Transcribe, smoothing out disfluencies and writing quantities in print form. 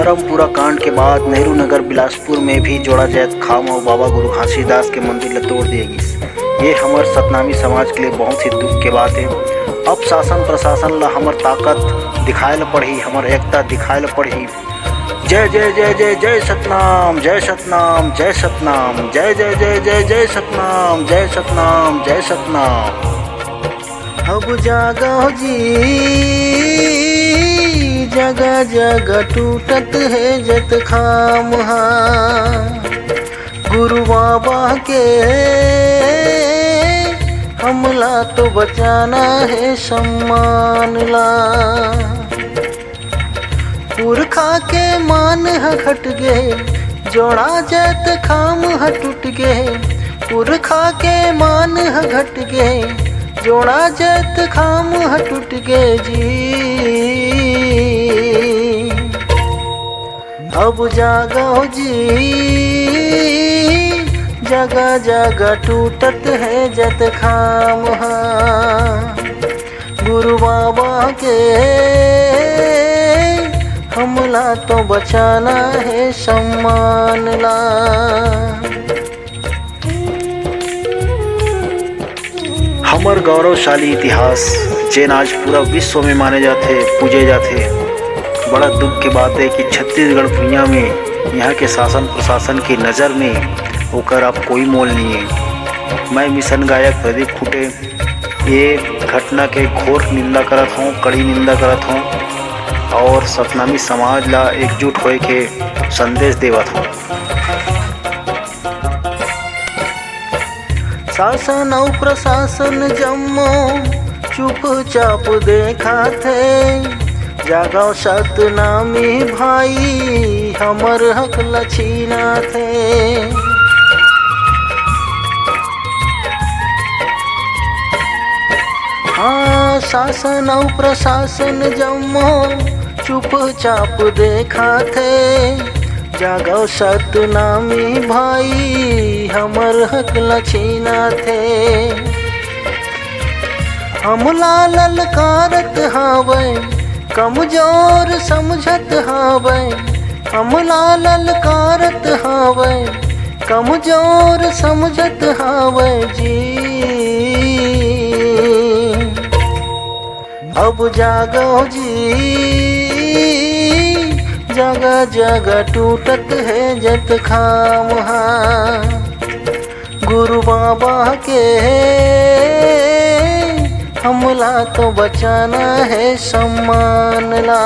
धर्मपुरा कांड के बाद नेहरू नगर बिलासपुर में भी जोड़ा जैत खाम और बाबा गुरु घासीदास के मंदिर ला तोड़ दिए गई। ये हमार सतनामी समाज के लिए बहुत ही दुख के बात है। अब शासन प्रशासन ला हमार ताकत दिखाए ला पड़ी, हमार एकता दिखाए ला पड़ी। जय जय जय जय जय सतनाम, जय सतनाम, जय सतनाम, जय जय जय जय जय सतनाम, जय सतनाम, जय सतनाम। अब जागो जी, जगह जगह टूटत है जत खाम। गुरु बाबा के हमला तो बचाना है सम्मान ला। पुरखा के मान घट गए, जोड़ा जत खाम टूट गए। पुरखा के मान घट गए, जोड़ा जत खाम टूट गए जी। अब जागो जी, जगह जगह टूटत है जत खाम। गुरु बाबा के हमला तो बचाना है सम्मान ला। हमर गौरवशाली इतिहास जेन आज पूरा विश्व में माने जाते, पूजे जाते। बड़ा दुख की बात है कि छत्तीसगढ़ भुइयाँ में यहाँ के शासन प्रशासन की नज़र में होकर अब कोई मोल नहीं है। मैं मिशन गायक प्रदीप खुटे ये घटना के घोर निंदा करत हूँ, कड़ी निंदा करत हूँ और सतनामी समाज ला एकजुट होए के संदेश देवत हूँ। शासन और प्रशासन जम्मो चुपचाप देखा थे। जागो सतनामी भाई, हमर हक लछीना थे। हाँ, शासन और प्रशासन जम्मो चुपचाप देखा थे। जागो सतनामी भाई, हमर हक लछीना थे। हमला ललकारत हावे, कमजोर समझत हावे। हमला ललकारत हावे, कमजोर समझत हावे जी। अब जागो जी, जगह जगह टूटत है जत खाम। गुरु बाबा के हमला तो बचाना है सम्मान ला।